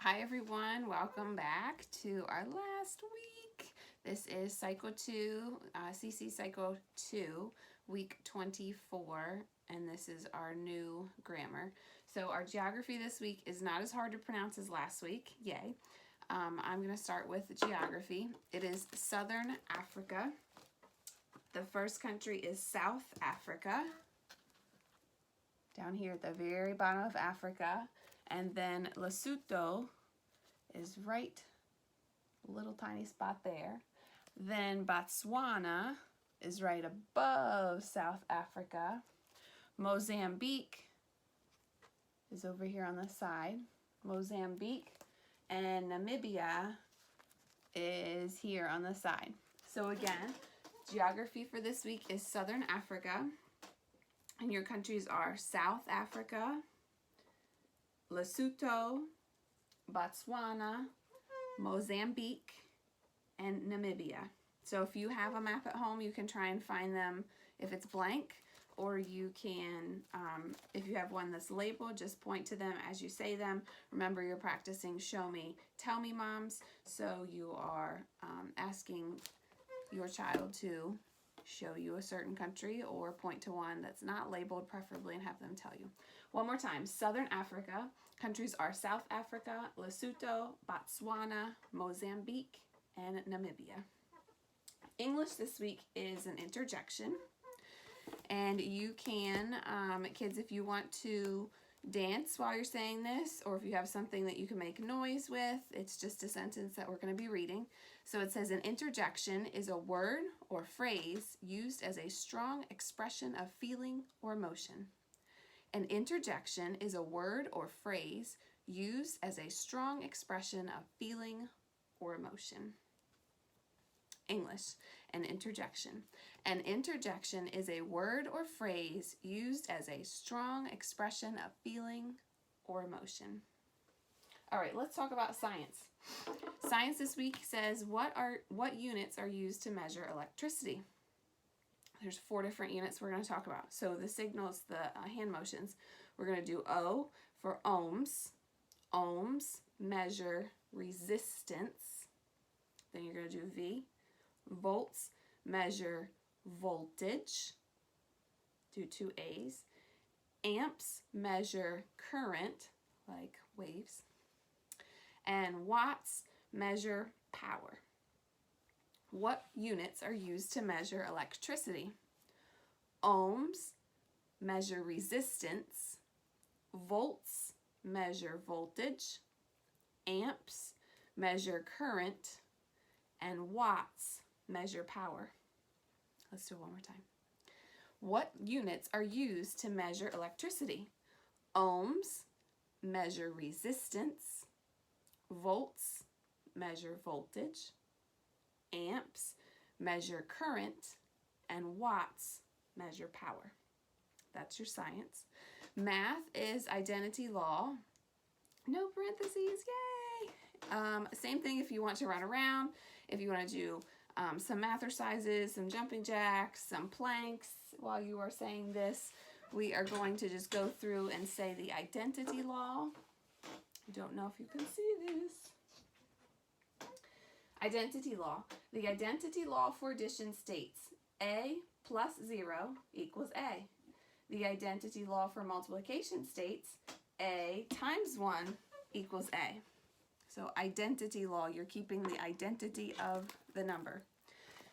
Hi everyone, welcome back to our last week. This is Cycle 2, CC Cycle 2, week 24, and this is our new grammar. So our geography this week is not as hard to pronounce as last week, yay. I'm going to start with geography. It is Southern Africa. The first country is South Africa, down here at the very bottom of Africa. And then Lesotho is right, a little tiny spot there. Then Botswana is right above South Africa. Mozambique is over here on the side. Mozambique. And Namibia is here on the side. So again, geography for this week is Southern Africa. And your countries are South Africa, Lesotho, Botswana, Mozambique, and Namibia. So if you have a map at home, you can try and find them if it's blank, or you can, if you have one that's labeled, just point to them as you say them. Remember, you're practicing show me, tell me moms, so you are asking your child to show you a certain country or point to one that's not labeled preferably and have them tell you. One more time, Southern Africa. Countries are South Africa, Lesotho, Botswana, Mozambique, and Namibia. English this week is an interjection. And you can, kids, if you want to dance while you're saying this, or if you have something that you can make noise with, it's just a sentence that we're going to be reading. So it says an interjection is a word or phrase used as a strong expression of feeling or emotion. An interjection is a word or phrase used as a strong expression of feeling or emotion. English, an interjection. An interjection is a word or phrase used as a strong expression of feeling or emotion. All right, let's talk about science. Science this week says what units are used to measure electricity. There's 4 different units we're going to talk about. So the signals, the hand motions, we're going to do O for ohms. Ohms measure resistance. Then you're going to do V. Volts measure voltage. Do 2 A's. Amps measure current, like waves. And watts measure power. What units are used to measure electricity? Ohms measure resistance. Volts measure voltage. Amps measure current. And watts measure power. Let's do it one more time. What units are used to measure electricity? Ohms measure resistance. Volts measure voltage. Amps measure current. And watts measure power. That's your science. Math is identity law. No parentheses, yay! Same thing if you want to run around, if you want to do some math exercises, some jumping jacks, some planks while you are saying this. We are going to just go through and say the identity law. I don't know if you can see this. Identity law. The identity law for addition states A plus 0 equals A. The identity law for multiplication states A times 1 equals A. So identity law, you're keeping the identity of the number.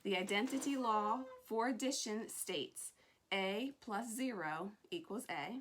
The identity law for addition states A plus 0 equals A.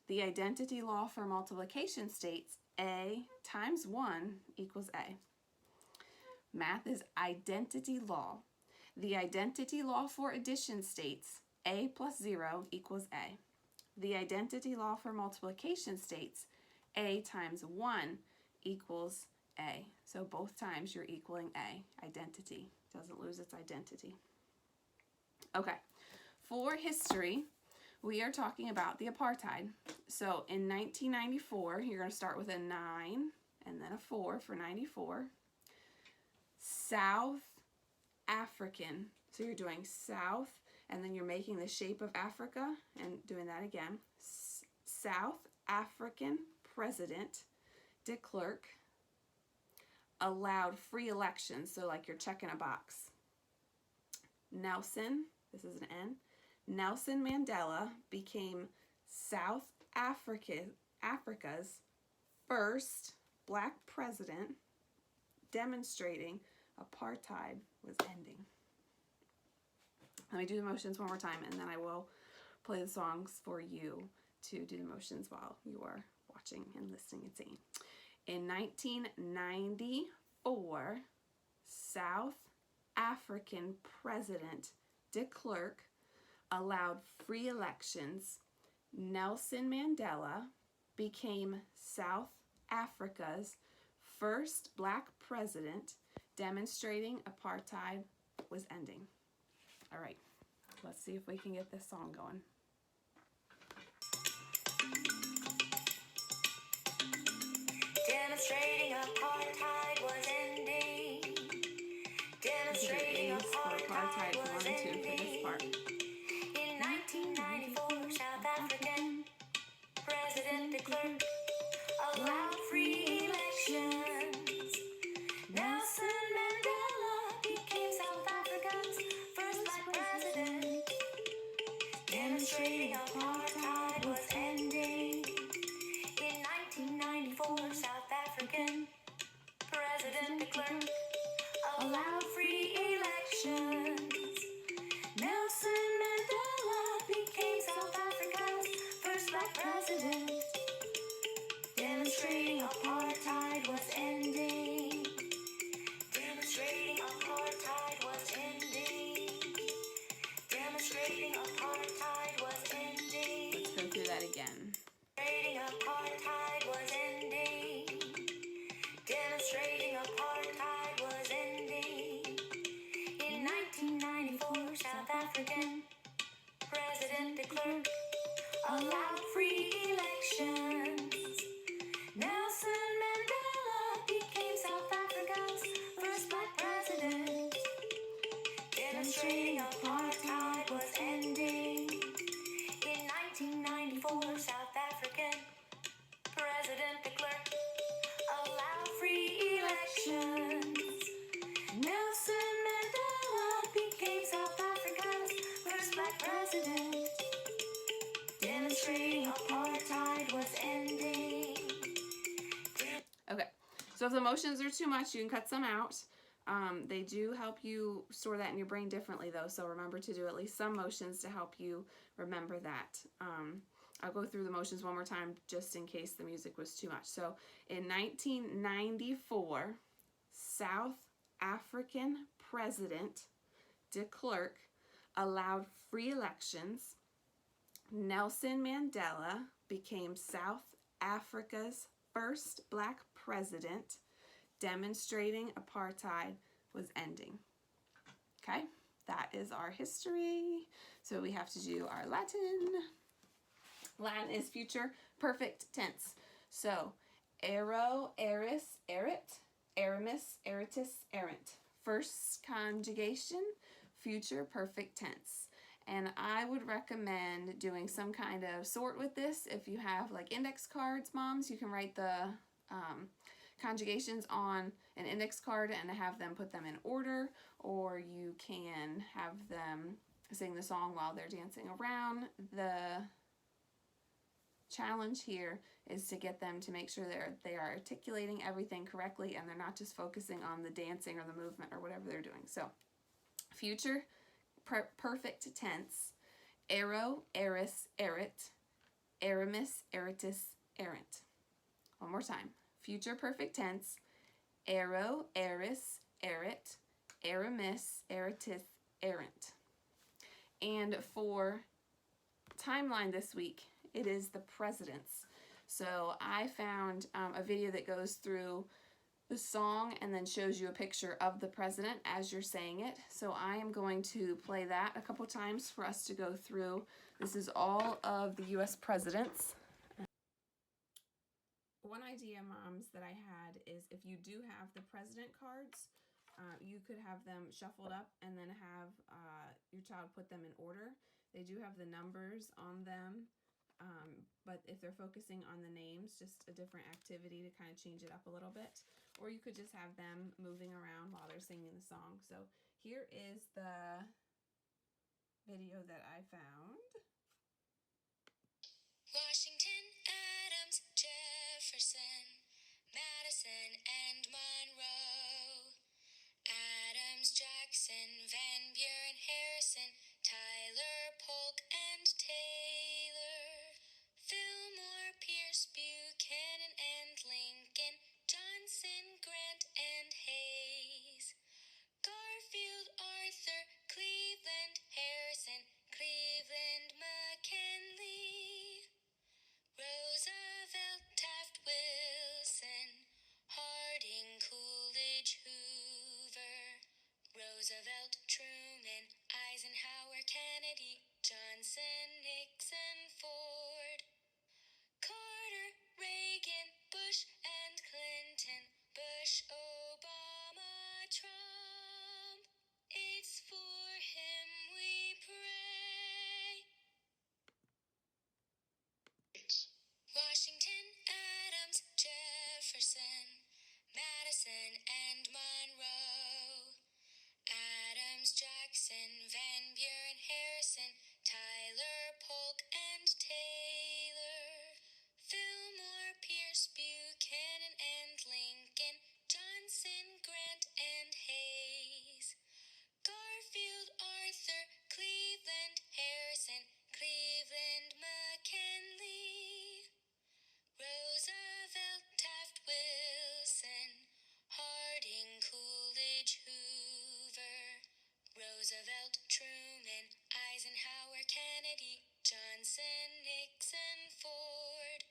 The identity law for multiplication states A times 1 equals A. Math is identity law. The identity law for addition states A plus 0 equals A. The identity law for multiplication states A times 1 equals A. So both times you're equaling A. Identity doesn't lose its identity. Okay, for history, we are talking about the apartheid. So in 1994, you're going to start with a 9 and then a 4 for 94. South African. So you're doing South and then you're making the shape of Africa and doing that again. South African President de Klerk allowed free elections. So like you're checking a box. Nelson, this is an N, Nelson Mandela became South Africa's first black president, demonstrating apartheid was ending. Let me do the motions one more time, and then I will play the songs for you to do the motions while you are watching and listening and singing. In 1994, South African President de Klerk allowed free elections. Nelson Mandela became South Africa's first black president, demonstrating apartheid was ending. All right, let's see if we can get this song going. Demonstrating apartheid was ending. Demonstrating apartheid was ending. In 1994, South African President de Klerk allowed free elections. Nelson Mandela became South Africa's first black president. Demonstrating apartheid was ending. In 1994, South African President de Klerk allowed free elections. Nelson Mandela became South Africa's first black president. Demonstrating apartheid was ending. Demonstrating apartheid was ending. Demonstrating apartheid was ending. Let's go through that again. Demonstrating apartheid was ending. Demonstrating apartheid was ending. In 1994, South African President de Klerk allowed free elections. Nelson Mandela became South Africa's first black president. Demonstrating apartheid was ending. In 1994, South African President de Klerk allowed free elections. Nelson Mandela became South Africa's first black president. Demonstrating apartheid was ending. Okay, so if the motions are too much, you can cut some out. They do help you store that in your brain differently, though, so remember to do at least some motions to help you remember that. I'll go through the motions one more time just in case the music was too much. So in 1994, South African President de Klerk allowed free elections. Nelson Mandela became South Africa's first black president, demonstrating apartheid was ending. Okay, that is our history. So we have to do our Latin. Latin is future perfect tense. So, ero, eris, erit, erimus, eritus, erant. First conjugation, future perfect tense. And I would recommend doing some kind of sort with this. If you have like index cards, moms, you can write the conjugations on an index card and have them put them in order, or you can have them sing the song while they're dancing around. The challenge here is to get them to make sure they are articulating everything correctly and they're not just focusing on the dancing or the movement or whatever they're doing. So, future perfect tense, ero, eris, erit, erimus, eritus, erant. One more time. Future perfect tense, ero, eris, erit, erimus, eritus, erant. And for timeline this week, it is the presidents. So I found a video that goes through the song and then shows you a picture of the president as you're saying it. So I am going to play that a couple times for us to go through. This is all of the U.S. presidents. One idea, moms, that I had is if you do have the president cards, you could have them shuffled up and then have your child put them in order. They do have the numbers on them, but if they're focusing on the names, just a different activity to kind of change it up a little bit. or you could just have them moving around while they're singing the song. So here is the video that I found. Washington, Adams, Jefferson, Madison, and Monroe. Adams, Jackson, Van Buren, Harrison, Tyler, Polk, and Taylor. Fillmore, Pierce, Buchanan, and Lincoln, Johnson, Grant, and Hayes. Garfield, Arthur, Cleveland, Harrison, Cleveland, McKinley. Roosevelt, Taft, Wilson, Harding, Coolidge, Hoover. Roosevelt, Truman, Eisenhower, Kennedy, Johnson, Nixon, Ford. Carter, Reagan, Bush, and Clinton. Bush, Obama, Trump. It's for him we pray. Washington, Adams, Jefferson, Madison, and Monroe. Adams, Jackson, Van Buren, Harrison, Tyler, Polk, and Taylor. Fillmore, Pierce, Buchanan, and Lincoln, Johnson, Grant, and Hayes. Garfield, Arthur, Cleveland, Harrison, Cleveland, McKinley. Roosevelt, Taft, Wilson, Harding, Coolidge, Hoover. Roosevelt, Truman, Eisenhower, Kennedy, Johnson, Nixon, Ford.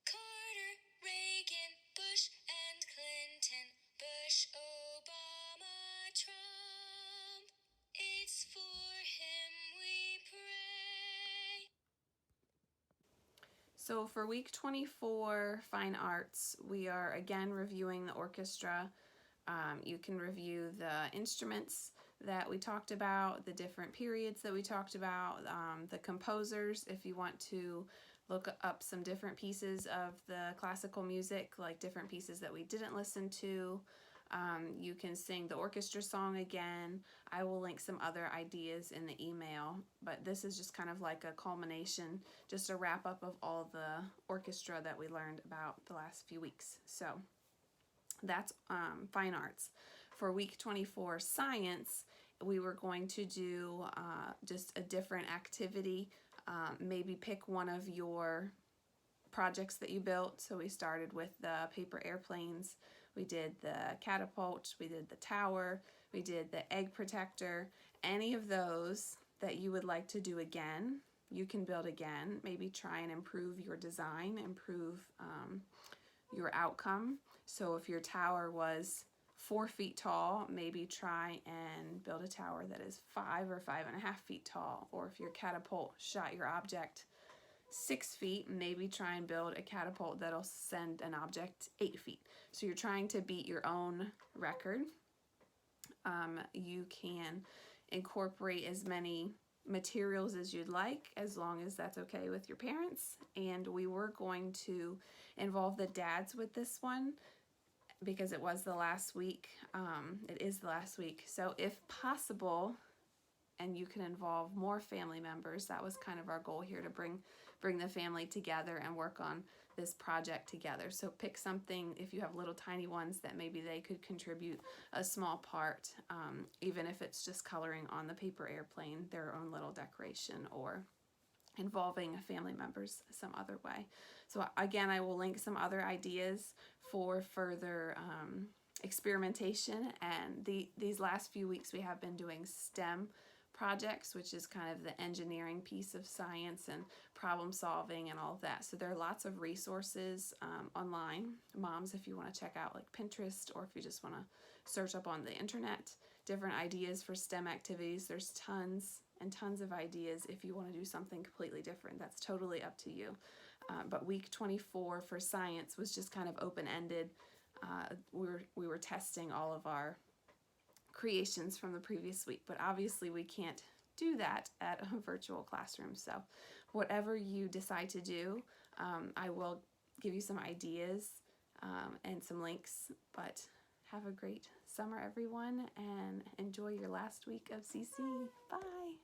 Carter, Reagan, Bush, and Clinton. Bush, Obama, Trump. It's for him we pray. So for week 24 Fine Arts, we are again reviewing the orchestra. You can review the instruments that we talked about, the different periods that we talked about, the composers if you want to look up some different pieces of the classical music, like different pieces that we didn't listen to. You can sing the orchestra song again. I will link some other ideas in the email, but this is just kind of like a culmination, just a wrap up of all the orchestra that we learned about the last few weeks. So that's Fine Arts. For week 24 Science, we were going to do just a different activity. Maybe pick one of your projects that you built. So we started with the paper airplanes, we did the catapult, we did the tower, we did the egg protector. Any of those that you would like to do again, you can build again. Maybe try and improve your design, improve your outcome. So if your tower was 4 feet tall, maybe try and build a tower that is 5 or 5.5 feet tall. Or if your catapult shot your object 6 feet, maybe try and build a catapult that'll send an object 8 feet. So you're trying to beat your own record. You can incorporate as many materials as you'd like, as long as that's okay with your parents. And we were going to involve the dads with this one because it was the last week. It is the last week. So if possible, and you can involve more family members, that was kind of our goal here, to bring the family together and work on this project together. So pick something, if you have little tiny ones, that maybe they could contribute a small part, even if it's just coloring on the paper airplane their own little decoration, or involving family members some other way. So again, I will link some other ideas for further experimentation. And these last few weeks we have been doing STEM projects, which is kind of the engineering piece of science and problem solving and all of that. So there are lots of resources online, moms, if you want to check out like Pinterest, or if you just want to search up on the internet different ideas for STEM activities. There's tons and tons of ideas. If you want to do something completely different, that's totally up to you. But week 24 for science was just kind of open-ended. We were testing all of our creations from the previous week, but obviously we can't do that at a virtual classroom. So whatever you decide to do, I will give you some ideas and some links. But have a great summer, everyone, and enjoy your last week of CC. Bye!